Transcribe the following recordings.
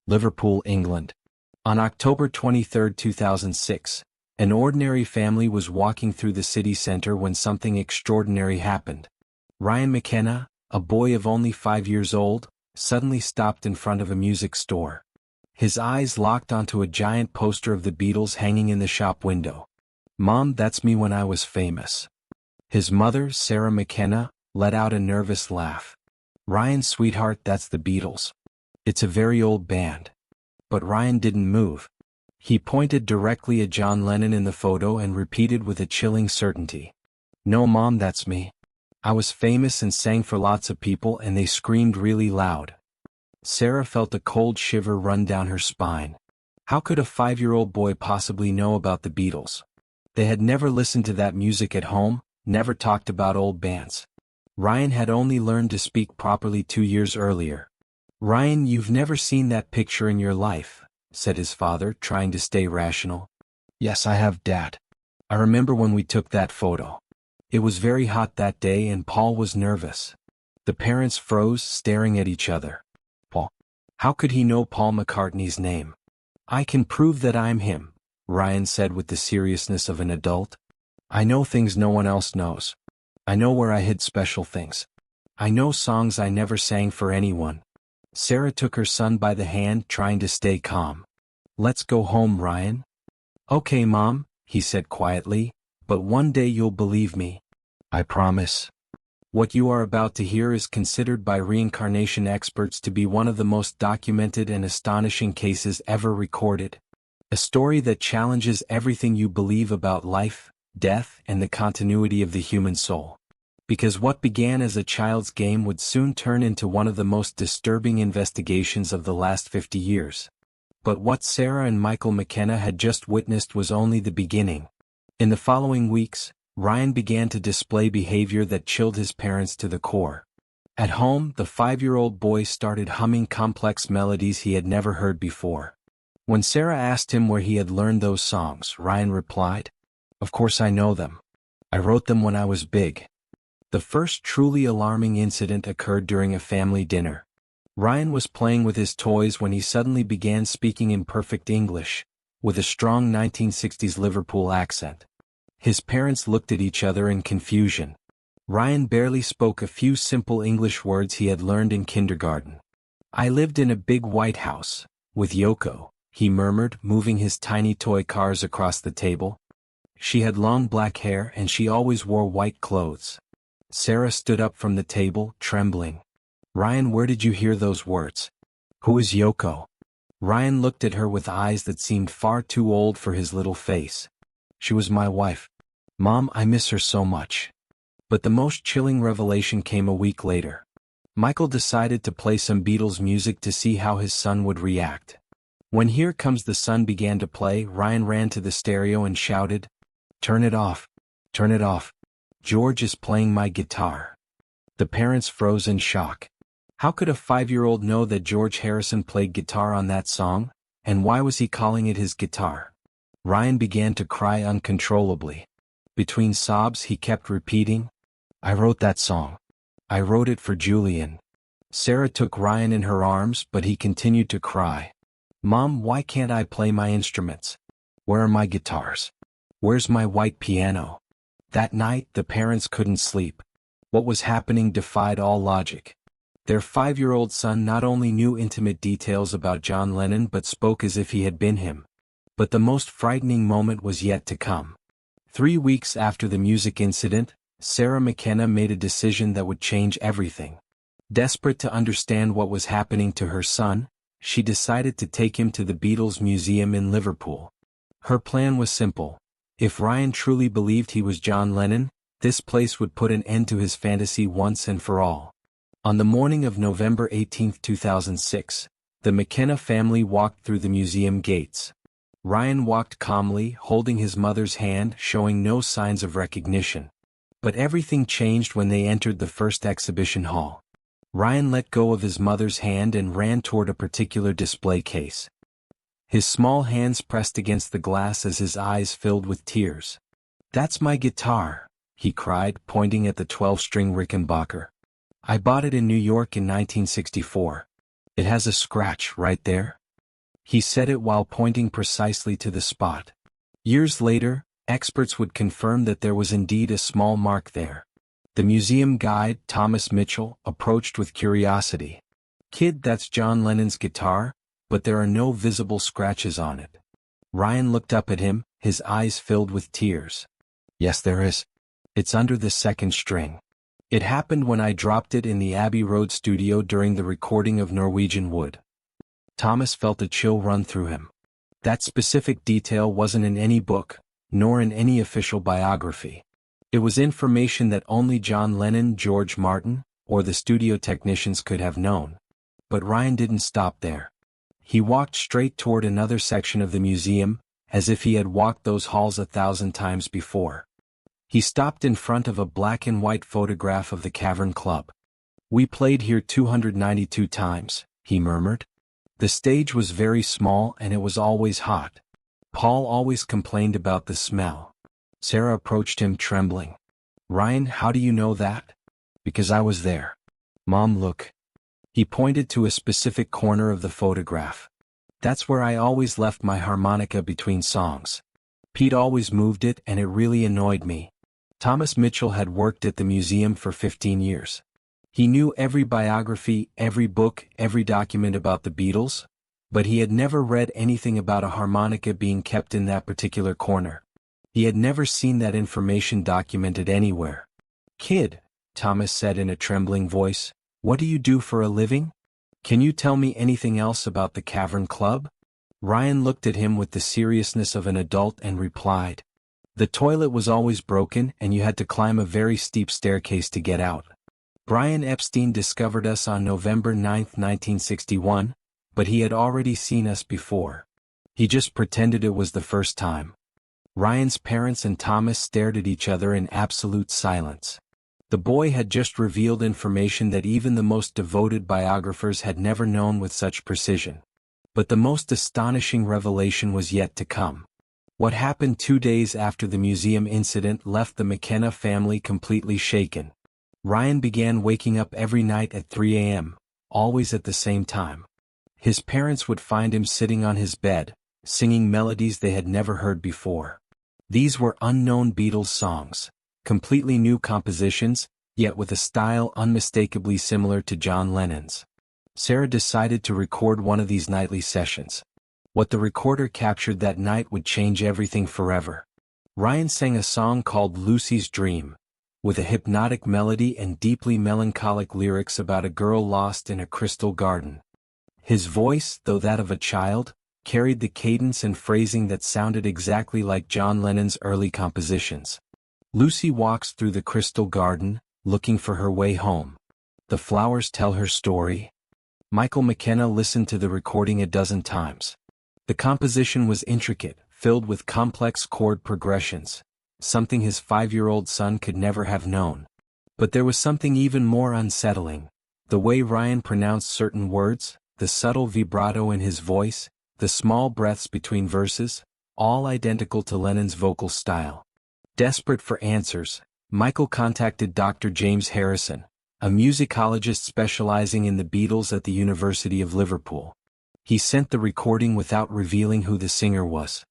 Liverpool, England. On October 23, 2006, an ordinary family was walking through the city center when something extraordinary happened. Ryan McKenna, a boy of only 5 years old, suddenly stopped in front of a music store. His eyes locked onto a giant poster of the Beatles hanging in the shop window. "Mom, that's me when I was famous." His mother, Sarah McKenna, let out a nervous laugh. "Ryan, sweetheart, that's the Beatles. It's a very old band." But Ryan didn't move. He pointed directly at John Lennon in the photo and repeated with a chilling certainty, "No, Mom, that's me. I was famous and sang for lots of people and they screamed really loud." Sarah felt a cold shiver run down her spine. How could a 5-year-old boy possibly know about the Beatles? They had never listened to that music at home, never talked about old bands. Ryan had only learned to speak properly 2 years earlier. "Ryan, you've never seen that picture in your life," said his father, trying to stay rational. "Yes, I have, Dad. I remember when we took that photo. It was very hot that day and Paul was nervous." The parents froze, staring at each other. Paul. How could he know Paul McCartney's name? "I can prove that I'm him," Ryan said with the seriousness of an adult. "I know things no one else knows. I know where I hid special things. I know songs I never sang for anyone." Sarah took her son by the hand, trying to stay calm. "Let's go home, Ryan." "Okay, Mom," he said quietly, "but one day you'll believe me." "I promise." What you are about to hear is considered by reincarnation experts to be one of the most documented and astonishing cases ever recorded. A story that challenges everything you believe about life, death, and the continuity of the human soul. Because what began as a child's game would soon turn into one of the most disturbing investigations of the last 50 years. But what Sarah and Michael McKenna had just witnessed was only the beginning. In the following weeks, Ryan began to display behavior that chilled his parents to the core. At home, the 5-year-old boy started humming complex melodies he had never heard before. When Sarah asked him where he had learned those songs, Ryan replied, "Of course I know them. I wrote them when I was big." The first truly alarming incident occurred during a family dinner. Ryan was playing with his toys when he suddenly began speaking in perfect English, with a strong 1960s Liverpool accent. His parents looked at each other in confusion. Ryan barely spoke a few simple English words he had learned in kindergarten. "I lived in a big white house, with Yoko," he murmured, moving his tiny toy cars across the table. "She had long black hair and she always wore white clothes." Sarah stood up from the table, trembling. "Ryan, where did you hear those words? Who is Yoko?" Ryan looked at her with eyes that seemed far too old for his little face. "She was my wife. Mom, I miss her so much." But the most chilling revelation came a week later. Michael decided to play some Beatles music to see how his son would react. When Here Comes the Sun began to play, Ryan ran to the stereo and shouted, "Turn it off. Turn it off. George is playing my guitar." The parents froze in shock. How could a 5-year-old know that George Harrison played guitar on that song, and why was he calling it his guitar? Ryan began to cry uncontrollably. Between sobs he kept repeating, "I wrote that song. I wrote it for Julian." Sarah took Ryan in her arms, but he continued to cry. "Mom, why can't I play my instruments? Where are my guitars? Where's my white piano?" That night, the parents couldn't sleep. What was happening defied all logic. Their 5-year-old son not only knew intimate details about John Lennon but spoke as if he had been him. But the most frightening moment was yet to come. 3 weeks after the music incident, Sarah McKenna made a decision that would change everything. Desperate to understand what was happening to her son, she decided to take him to the Beatles Museum in Liverpool. Her plan was simple. If Ryan truly believed he was John Lennon, this place would put an end to his fantasy once and for all. On the morning of November 18, 2006, the McKenna family walked through the museum gates. Ryan walked calmly, holding his mother's hand, showing no signs of recognition. But everything changed when they entered the first exhibition hall. Ryan let go of his mother's hand and ran toward a particular display case. His small hands pressed against the glass as his eyes filled with tears. "That's my guitar," he cried, pointing at the 12-string Rickenbacker. "I bought it in New York in 1964. It has a scratch right there." He said it while pointing precisely to the spot. Years later, experts would confirm that there was indeed a small mark there. The museum guide, Thomas Mitchell, approached with curiosity. "Kid, that's John Lennon's guitar, but there are no visible scratches on it." Ryan looked up at him, his eyes filled with tears. "Yes, there is. It's under the second string. It happened when I dropped it in the Abbey Road studio during the recording of Norwegian Wood." Thomas felt a chill run through him. That specific detail wasn't in any book, nor in any official biography. It was information that only John Lennon, George Martin, or the studio technicians could have known. But Ryan didn't stop there. He walked straight toward another section of the museum, as if he had walked those halls 1,000 times before. He stopped in front of a black and white photograph of the Cavern Club. "We played here 292 times, he murmured. "The stage was very small and it was always hot. Paul always complained about the smell." Sarah approached him trembling. "Ryan, how do you know that?" "Because I was there. Mom, look." He pointed to a specific corner of the photograph. "That's where I always left my harmonica between songs. Pete always moved it and it really annoyed me." Thomas Mitchell had worked at the museum for 15 years. He knew every biography, every book, every document about the Beatles, but he had never read anything about a harmonica being kept in that particular corner. He had never seen that information documented anywhere. "Kid," Thomas said in a trembling voice, "what do you do for a living? Can you tell me anything else about the Cavern Club?" Ryan looked at him with the seriousness of an adult and replied, "The toilet was always broken and you had to climb a very steep staircase to get out. Brian Epstein discovered us on November 9, 1961, but he had already seen us before. He just pretended it was the first time." Ryan's parents and Thomas stared at each other in absolute silence. The boy had just revealed information that even the most devoted biographers had never known with such precision. But the most astonishing revelation was yet to come. What happened 2 days after the museum incident left the McKenna family completely shaken. Ryan began waking up every night at 3 a.m., always at the same time. His parents would find him sitting on his bed, singing melodies they had never heard before. These were unknown Beatles songs, completely new compositions, yet with a style unmistakably similar to John Lennon's. Sarah decided to record one of these nightly sessions. What the recorder captured that night would change everything forever. Ryan sang a song called Lucy's Dream, with a hypnotic melody and deeply melancholic lyrics about a girl lost in a crystal garden. His voice, though that of a child, carried the cadence and phrasing that sounded exactly like John Lennon's early compositions. "Lucy walks through the crystal garden, looking for her way home. The flowers tell her story." Michael McKenna listened to the recording a dozen times. The composition was intricate, filled with complex chord progressions, something his 5-year-old son could never have known. But there was something even more unsettling. The way Ryan pronounced certain words, the subtle vibrato in his voice, the small breaths between verses, all identical to Lennon's vocal style. Desperate for answers, Michael contacted Dr. James Harrison, a musicologist specializing in the Beatles at the University of Liverpool. He sent the recording without revealing who the singer was.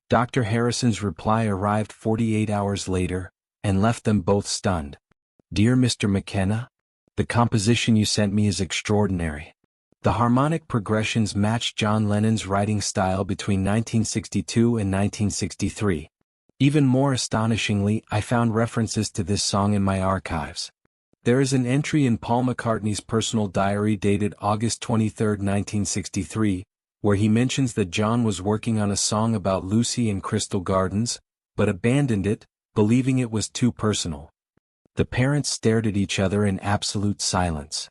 Dr. Harrison's reply arrived 48 hours later, and left them both stunned. "Dear Mr. McKenna, the composition you sent me is extraordinary. The harmonic progressions match John Lennon's writing style between 1962 and 1963. Even more astonishingly, I found references to this song in my archives. There is an entry in Paul McCartney's personal diary dated August 23, 1963, where he mentions that John was working on a song about Lucy in Crystal Gardens, but abandoned it, believing it was too personal." The parents stared at each other in absolute silence.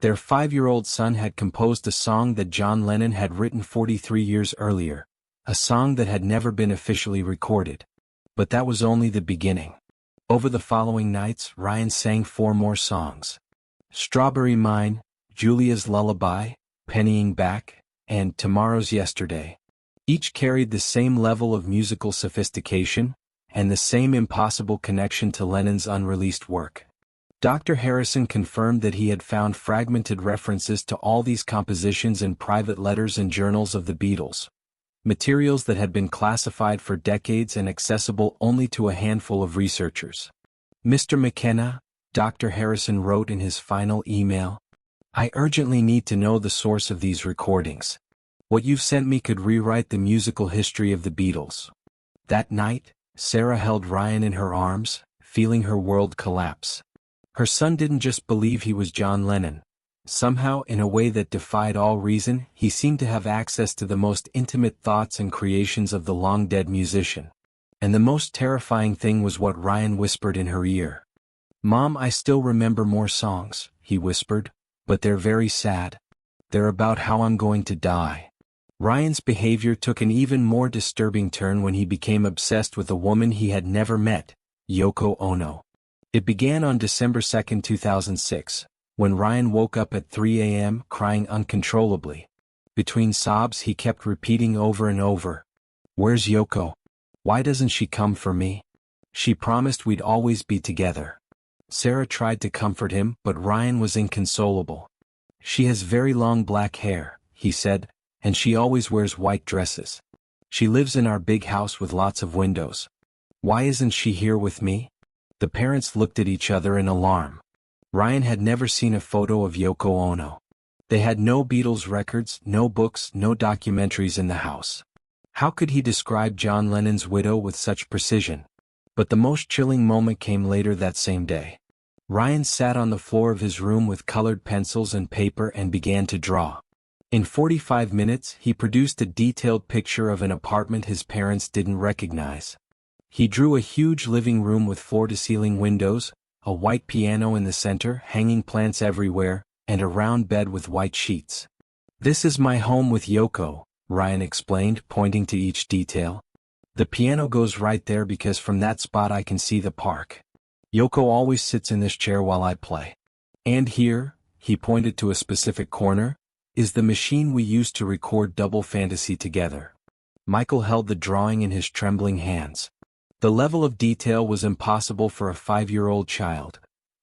Their 5-year-old son had composed a song that John Lennon had written 43 years earlier, a song that had never been officially recorded. But that was only the beginning. Over the following nights, Ryan sang 4 more songs. Strawberry Mine, Julia's Lullaby, Pennying Back, and Tomorrow's Yesterday. Each carried the same level of musical sophistication, and the same impossible connection to Lennon's unreleased work. Dr. Harrison confirmed that he had found fragmented references to all these compositions in private letters and journals of the Beatles, materials that had been classified for decades and accessible only to a handful of researchers. Mr. McKenna, Dr. Harrison wrote in his final email, I urgently need to know the source of these recordings. What you've sent me could rewrite the musical history of the Beatles. That night, Sarah held Ryan in her arms, feeling her world collapse. Her son didn't just believe he was John Lennon. Somehow, in a way that defied all reason, he seemed to have access to the most intimate thoughts and creations of the long-dead musician. And the most terrifying thing was what Ryan whispered in her ear. Mom, I still remember more songs, he whispered, but they're very sad. They're about how I'm going to die. Ryan's behavior took an even more disturbing turn when he became obsessed with a woman he had never met, Yoko Ono. It began on December 2, 2006, when Ryan woke up at 3 a.m. crying uncontrollably. Between sobs he kept repeating over and over, "Where's Yoko? Why doesn't she come for me? She promised we'd always be together." Sarah tried to comfort him, but Ryan was inconsolable. "She has very long black hair," he said, "and she always wears white dresses. She lives in our big house with lots of windows. Why isn't she here with me?" The parents looked at each other in alarm. Ryan had never seen a photo of Yoko Ono. They had no Beatles records, no books, no documentaries in the house. How could he describe John Lennon's widow with such precision? But the most chilling moment came later that same day. Ryan sat on the floor of his room with colored pencils and paper and began to draw. In 45 minutes, he produced a detailed picture of an apartment his parents didn't recognize. He drew a huge living room with floor-to-ceiling windows, a white piano in the center, hanging plants everywhere, and a round bed with white sheets. "This is my home with Yoko," Ryan explained, pointing to each detail. "The piano goes right there because from that spot I can see the park. Yoko always sits in this chair while I play. And here," he pointed to a specific corner, "is the machine we used to record Double Fantasy together." Michael held the drawing in his trembling hands. The level of detail was impossible for a 5-year-old child.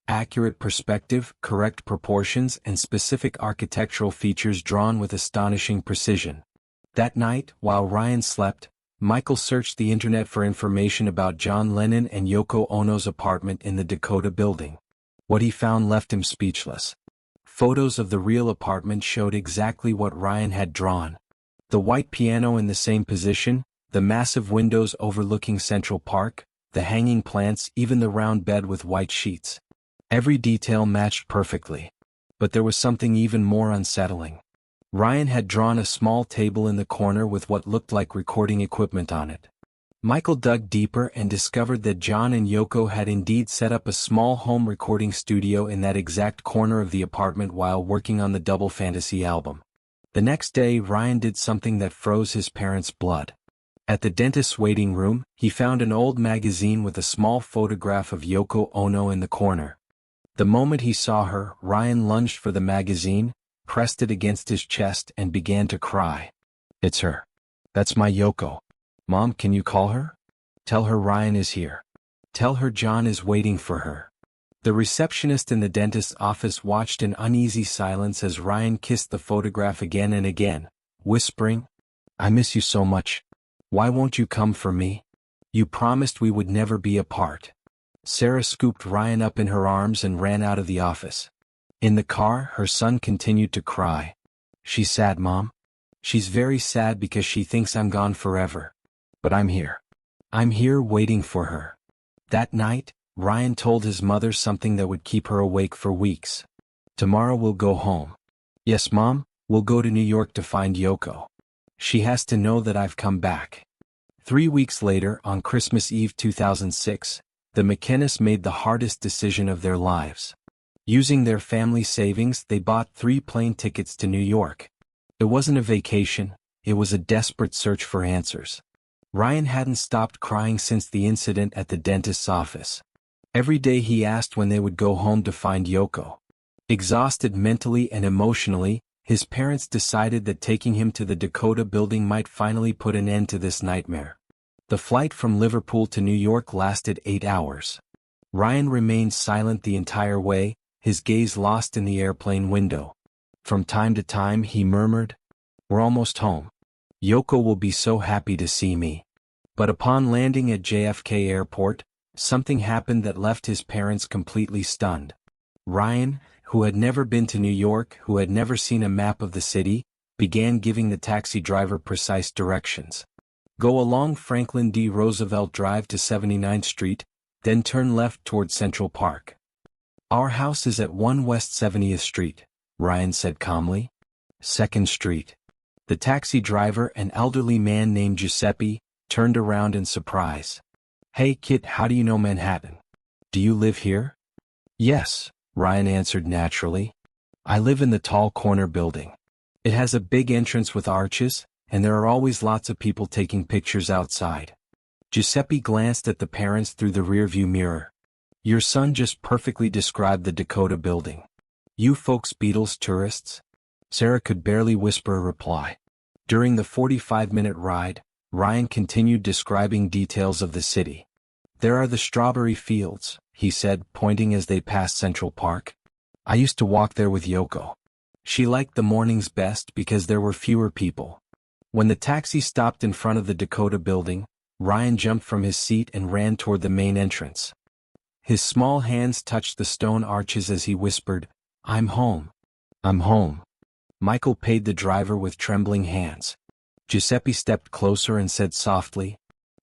Accurate perspective, correct proportions, and specific architectural features drawn with astonishing precision. That night, while Ryan slept, Michael searched the internet for information about John Lennon and Yoko Ono's apartment in the Dakota building. What he found left him speechless. Photos of the real apartment showed exactly what Ryan had drawn. The white piano in the same position, the massive windows overlooking Central Park, the hanging plants, even the round bed with white sheets. Every detail matched perfectly. But there was something even more unsettling. Ryan had drawn a small table in the corner with what looked like recording equipment on it. Michael dug deeper and discovered that John and Yoko had indeed set up a small home recording studio in that exact corner of the apartment while working on the Double Fantasy album. The next day, Ryan did something that froze his parents' blood. At the dentist's waiting room, he found an old magazine with a small photograph of Yoko Ono in the corner. The moment he saw her, Ryan lunged for the magazine, pressed it against his chest, and began to cry. "It's her. That's my Yoko. Mom, can you call her? Tell her Ryan is here. Tell her John is waiting for her." The receptionist in the dentist's office watched in uneasy silence as Ryan kissed the photograph again and again, whispering, "I miss you so much. Why won't you come for me? You promised we would never be apart." Sarah scooped Ryan up in her arms and ran out of the office. In the car, her son continued to cry. "She's sad, Mom. She's very sad because she thinks I'm gone forever. But I'm here. I'm here waiting for her." That night, Ryan told his mother something that would keep her awake for weeks. "Tomorrow we'll go home." "Yes, Mom, we'll go to New York to find Yoko. She has to know that I've come back." 3 weeks later, on Christmas Eve 2006, the McKennas made the hardest decision of their lives. Using their family savings, they bought 3 plane tickets to New York. It wasn't a vacation, it was a desperate search for answers. Ryan hadn't stopped crying since the incident at the dentist's office. Every day he asked when they would go home to find Yoko. Exhausted mentally and emotionally, his parents decided that taking him to the Dakota building might finally put an end to this nightmare. The flight from Liverpool to New York lasted 8 hours. Ryan remained silent the entire way, his gaze lost in the airplane window. From time to time he murmured, "We're almost home. Yoko will be so happy to see me." But upon landing at JFK Airport, something happened that left his parents completely stunned. Ryan, who had never been to New York, who had never seen a map of the city, began giving the taxi driver precise directions. "Go along Franklin D. Roosevelt Drive to 79th Street, then turn left toward Central Park. Our house is at 1 West 70th Street, Ryan said calmly. 2nd Street. The taxi driver, an elderly man named Giuseppe, turned around in surprise. "Hey kid, how do you know Manhattan? Do you live here?" "Yes," Ryan answered naturally. "I live in the tall corner building. It has a big entrance with arches, and there are always lots of people taking pictures outside." Giuseppe glanced at the parents through the rearview mirror. "Your son just perfectly described the Dakota building. You folks Beatles tourists?" Sarah could barely whisper a reply. During the 45-minute ride, Ryan continued describing details of the city. "There are the strawberry fields," he said, pointing as they passed Central Park. "I used to walk there with Yoko. She liked the mornings best because there were fewer people." When the taxi stopped in front of the Dakota building, Ryan jumped from his seat and ran toward the main entrance. His small hands touched the stone arches as he whispered, "I'm home. I'm home." Michael paid the driver with trembling hands. Giuseppe stepped closer and said softly,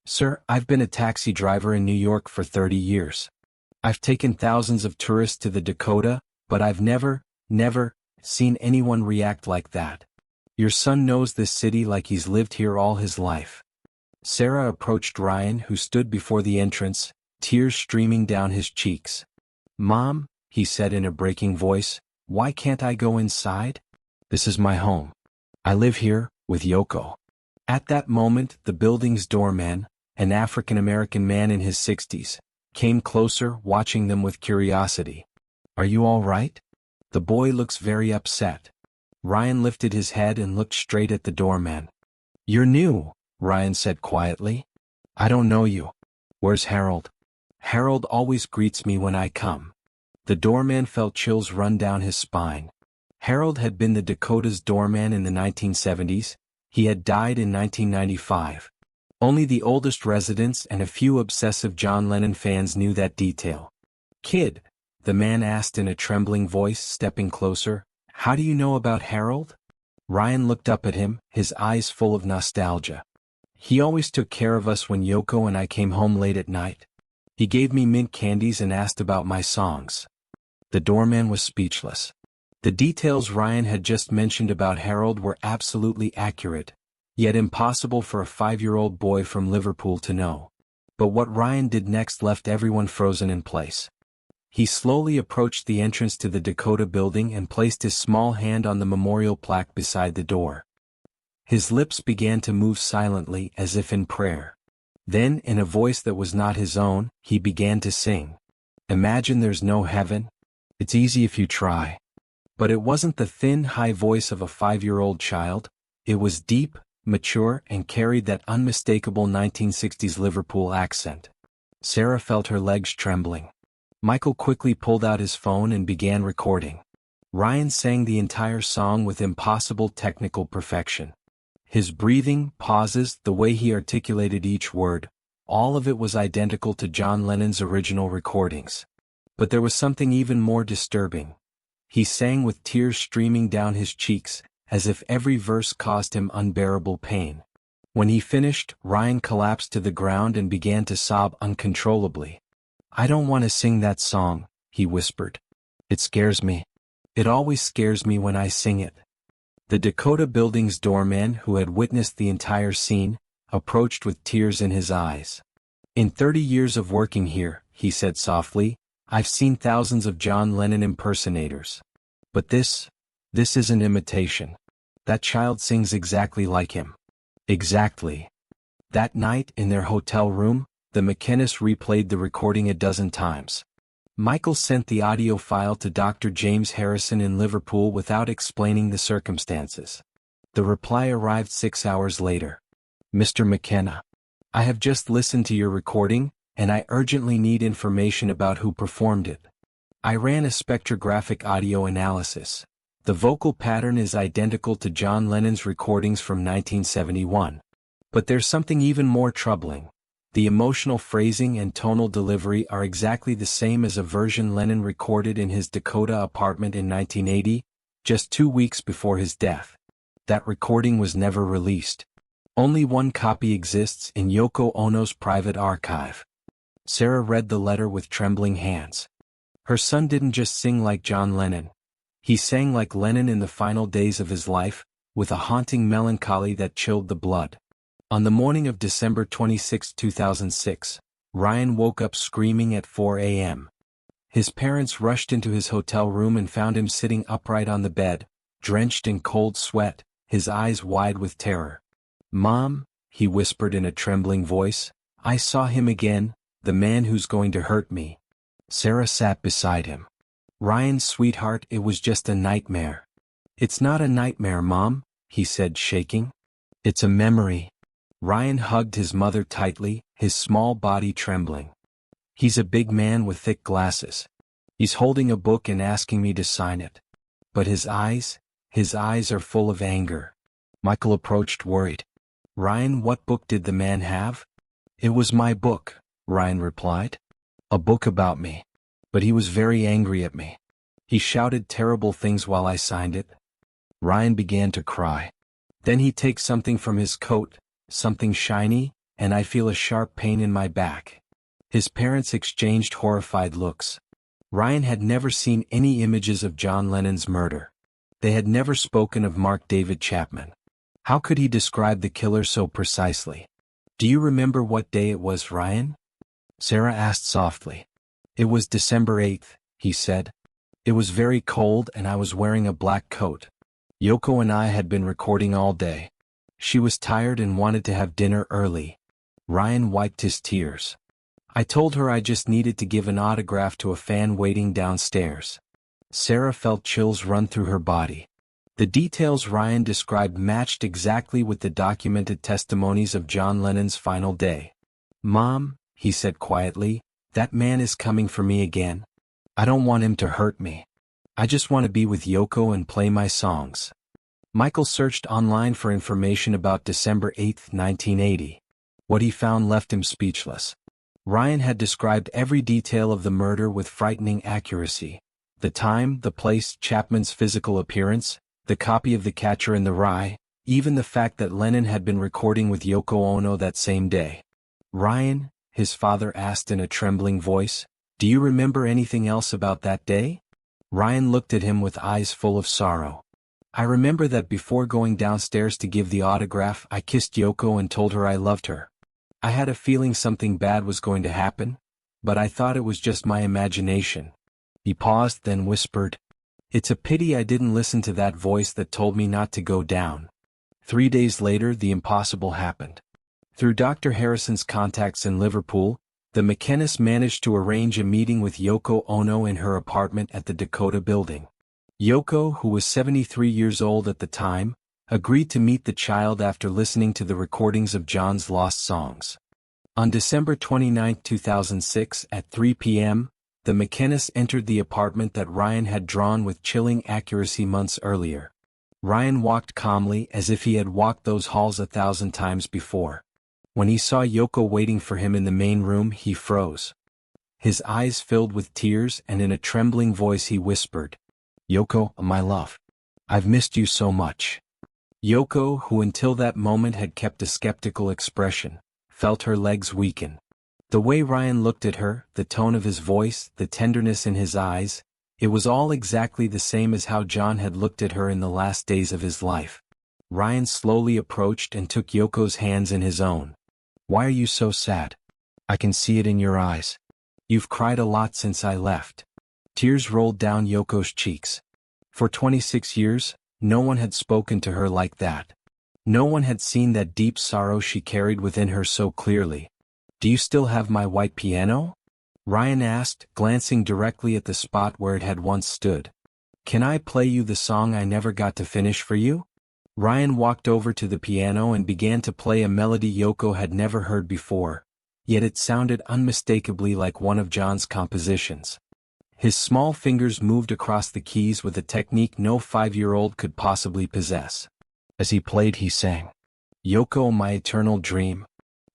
"Sir, I've been a taxi driver in New York for 30 years. I've taken thousands of tourists to the Dakota, but I've never seen anyone react like that. Your son knows this city like he's lived here all his life." Sarah approached Ryan, who stood before the entrance, tears streaming down his cheeks. "Mom," he said in a breaking voice, "why can't I go inside? This is my home. I live here, with Yoko." At that moment, the building's doorman, an African-American man in his 60s, came closer, watching them with curiosity. "Are you all right? The boy looks very upset." Ryan lifted his head and looked straight at the doorman. "You're new," Ryan said quietly. "I don't know you. Where's Harold?" "Harold always greets me when I come." The doorman felt chills run down his spine. Harold had been the Dakota's doorman in the 1970s. He had died in 1995. Only the oldest residents and a few obsessive John Lennon fans knew that detail. "Kid," the man asked in a trembling voice, stepping closer, "how do you know about Harold?" Ryan looked up at him, his eyes full of nostalgia. "He always took care of us when Yoko and I came home late at night. He gave me mint candies and asked about my songs." The doorman was speechless. The details Ryan had just mentioned about Harold were absolutely accurate, yet impossible for a 5-year-old boy from Liverpool to know. But what Ryan did next left everyone frozen in place. He slowly approached the entrance to the Dakota building and placed his small hand on the memorial plaque beside the door. His lips began to move silently as if in prayer. Then, in a voice that was not his own, he began to sing. "Imagine there's no heaven. It's easy if you try." But it wasn't the thin, high voice of a 5-year-old child. It was deep, mature, and carried that unmistakable 1960s Liverpool accent. Sarah felt her legs trembling. Michael quickly pulled out his phone and began recording. Ryan sang the entire song with impossible technical perfection. His breathing, pauses, the way he articulated each word, all of it was identical to John Lennon's original recordings. But there was something even more disturbing. He sang with tears streaming down his cheeks, as if every verse caused him unbearable pain. When he finished, Ryan collapsed to the ground and began to sob uncontrollably. "I don't want to sing that song," he whispered. "It scares me. It always scares me when I sing it." The Dakota building's doorman, who had witnessed the entire scene, approached with tears in his eyes. "In 30 years of working here," he said softly, "I've seen thousands of John Lennon impersonators. But this is an imitation. That child sings exactly like him. Exactly." That night, in their hotel room, the McKennas replayed the recording a dozen times. Michael sent the audio file to Dr. James Harrison in Liverpool without explaining the circumstances. The reply arrived 6 hours later. "Mr. McKenna, I have just listened to your recording, and I urgently need information about who performed it. I ran a spectrographic audio analysis. The vocal pattern is identical to John Lennon's recordings from 1971. But there's something even more troubling. The emotional phrasing and tonal delivery are exactly the same as a version Lennon recorded in his Dakota apartment in 1980, just 2 weeks before his death. That recording was never released. Only one copy exists in Yoko Ono's private archive. Sarah read the letter with trembling hands. Her son didn't just sing like John Lennon. He sang like Lennon in the final days of his life, with a haunting melancholy that chilled the blood. On the morning of December 26, 2006, Ryan woke up screaming at 4 a.m. His parents rushed into his hotel room and found him sitting upright on the bed, drenched in cold sweat, his eyes wide with terror. "Mom," he whispered in a trembling voice, "I saw him again, the man who's going to hurt me." Sarah sat beside him. "Ryan, sweetheart, it was just a nightmare." "It's not a nightmare, Mom," he said, shaking. "It's a memory." Ryan hugged his mother tightly, his small body trembling. "He's a big man with thick glasses. He's holding a book and asking me to sign it. But his eyes are full of anger." Michael approached worried. "Ryan, what book did the man have?" "It was my book," Ryan replied. "A book about me. But he was very angry at me. He shouted terrible things while I signed it." Ryan began to cry. "Then he takes something from his coat, something shiny, and I feel a sharp pain in my back." His parents exchanged horrified looks. Ryan had never seen any images of John Lennon's murder. They had never spoken of Mark David Chapman. How could he describe the killer so precisely? "Do you remember what day it was, Ryan?" Sarah asked softly. "It was December 8th, he said. "It was very cold and I was wearing a black coat. Yoko and I had been recording all day. She was tired and wanted to have dinner early." Ryan wiped his tears. "I told her I just needed to give an autograph to a fan waiting downstairs." Sarah felt chills run through her body. The details Ryan described matched exactly with the documented testimonies of John Lennon's final day. "Mom," he said quietly, "that man is coming for me again. I don't want him to hurt me. I just want to be with Yoko and play my songs." Michael searched online for information about December 8, 1980. What he found left him speechless. Ryan had described every detail of the murder with frightening accuracy. The time, the place, Chapman's physical appearance, the copy of The Catcher in the Rye, even the fact that Lennon had been recording with Yoko Ono that same day. "Ryan," his father asked in a trembling voice, "do you remember anything else about that day?" Ryan looked at him with eyes full of sorrow. "I remember that before going downstairs to give the autograph, I kissed Yoko and told her I loved her. I had a feeling something bad was going to happen, but I thought it was just my imagination." He paused, then whispered, "It's a pity I didn't listen to that voice that told me not to go down." 3 days later, the impossible happened. Through Dr. Harrison's contacts in Liverpool, the McKennas managed to arrange a meeting with Yoko Ono in her apartment at the Dakota building. Yoko, who was 73 years old at the time, agreed to meet the child after listening to the recordings of John's lost songs. On December 29, 2006, at 3 p.m., the McKennas entered the apartment that Ryan had drawn with chilling accuracy months earlier. Ryan walked calmly as if he had walked those halls 1,000 times before. When he saw Yoko waiting for him in the main room, he froze. His eyes filled with tears and in a trembling voice he whispered, "Yoko, my love. I've missed you so much." Yoko, who until that moment had kept a skeptical expression, felt her legs weaken. The way Ryan looked at her, the tone of his voice, the tenderness in his eyes, it was all exactly the same as how John had looked at her in the last days of his life. Ryan slowly approached and took Yoko's hands in his own. "Why are you so sad? I can see it in your eyes. You've cried a lot since I left." Tears rolled down Yoko's cheeks. For 26 years, no one had spoken to her like that. No one had seen that deep sorrow she carried within her so clearly. "Do you still have my white piano?" Ryan asked, glancing directly at the spot where it had once stood. "Can I play you the song I never got to finish for you?" Ryan walked over to the piano and began to play a melody Yoko had never heard before, yet it sounded unmistakably like one of John's compositions. His small fingers moved across the keys with a technique no 5-year-old could possibly possess. As he played, he sang, "Yoko, my eternal dream.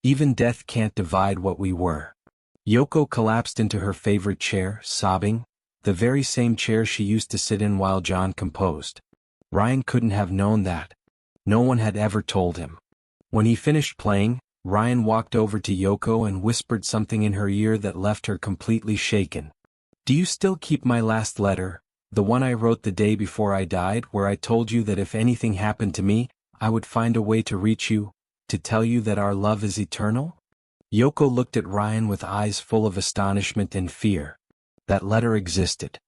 Even death can't divide what we were." Yoko collapsed into her favorite chair, sobbing, the very same chair she used to sit in while John composed. Ryan couldn't have known that. No one had ever told him. When he finished playing, Ryan walked over to Yoko and whispered something in her ear that left her completely shaken. "Do you still keep my last letter, the one I wrote the day before I died, where I told you that if anything happened to me, I would find a way to reach you, to tell you that our love is eternal?" Yoko looked at Ryan with eyes full of astonishment and fear. That letter existed.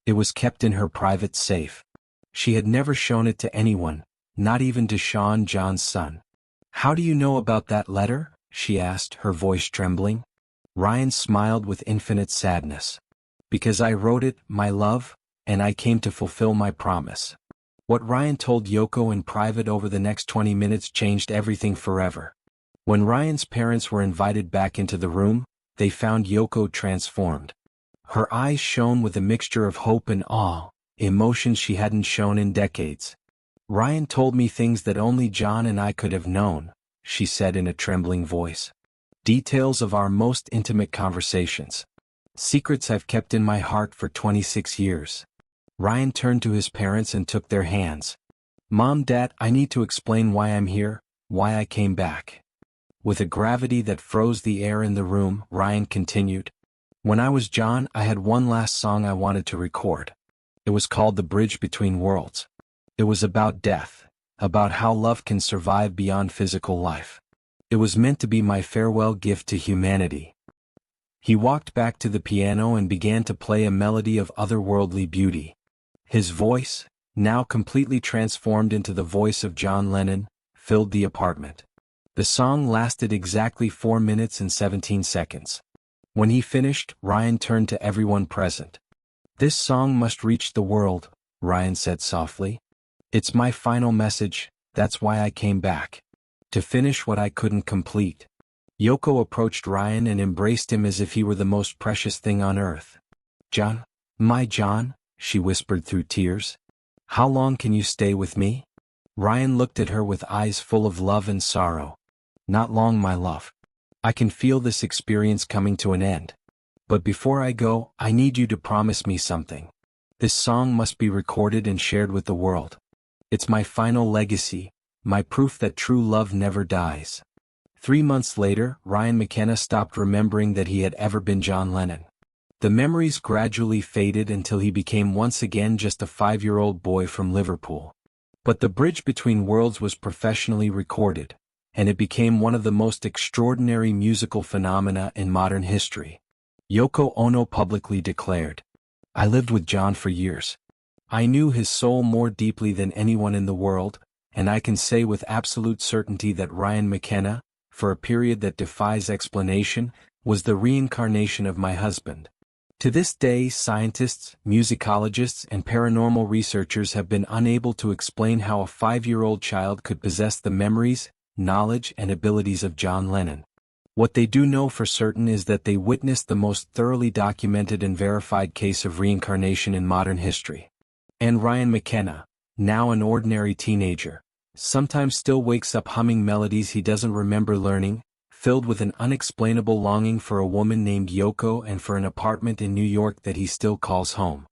It was kept in her private safe. She had never shown it to anyone, not even to Sean, John's son. "How do you know about that letter?" she asked, her voice trembling. Ryan smiled with infinite sadness. "Because I wrote it, my love, and I came to fulfill my promise." What Ryan told Yoko in private over the next 20 minutes changed everything forever. When Ryan's parents were invited back into the room, they found Yoko transformed. Her eyes shone with a mixture of hope and awe, emotions she hadn't shown in decades. "Ryan told me things that only John and I could have known," she said in a trembling voice. "Details of our most intimate conversations. Secrets I've kept in my heart for 26 years. Ryan turned to his parents and took their hands. "Mom, Dad, I need to explain why I'm here, why I came back." With a gravity that froze the air in the room, Ryan continued, "When I was John, I had one last song I wanted to record. It was called The Bridge Between Worlds. It was about death, about how love can survive beyond physical life. It was meant to be my farewell gift to humanity." He walked back to the piano and began to play a melody of otherworldly beauty. His voice, now completely transformed into the voice of John Lennon, filled the apartment. The song lasted exactly 4 minutes and 17 seconds. When he finished, Ryan turned to everyone present. "This song must reach the world," Ryan said softly. "It's my final message, that's why I came back. To finish what I couldn't complete." Yoko approached Ryan and embraced him as if he were the most precious thing on earth. "John, my John," she whispered through tears. "How long can you stay with me?" Ryan looked at her with eyes full of love and sorrow. "Not long, my love. I can feel this experience coming to an end. But before I go, I need you to promise me something. This song must be recorded and shared with the world. It's my final legacy, my proof that true love never dies." 3 months later, Ryan McKenna stopped remembering that he had ever been John Lennon. The memories gradually faded until he became once again just a 5-year-old boy from Liverpool. But The Bridge Between Worlds was professionally recorded, and it became one of the most extraordinary musical phenomena in modern history. Yoko Ono publicly declared, "I lived with John for years. I knew his soul more deeply than anyone in the world, and I can say with absolute certainty that Ryan McKenna, for a period that defies explanation, was the reincarnation of my husband." To this day, scientists, musicologists, and paranormal researchers have been unable to explain how a 5-year-old child could possess the memories, knowledge, and abilities of John Lennon. What they do know for certain is that they witnessed the most thoroughly documented and verified case of reincarnation in modern history. And Ryan McKenna, now an ordinary teenager, sometimes still wakes up humming melodies he doesn't remember learning, filled with an unexplainable longing for a woman named Yoko and for an apartment in New York that he still calls home.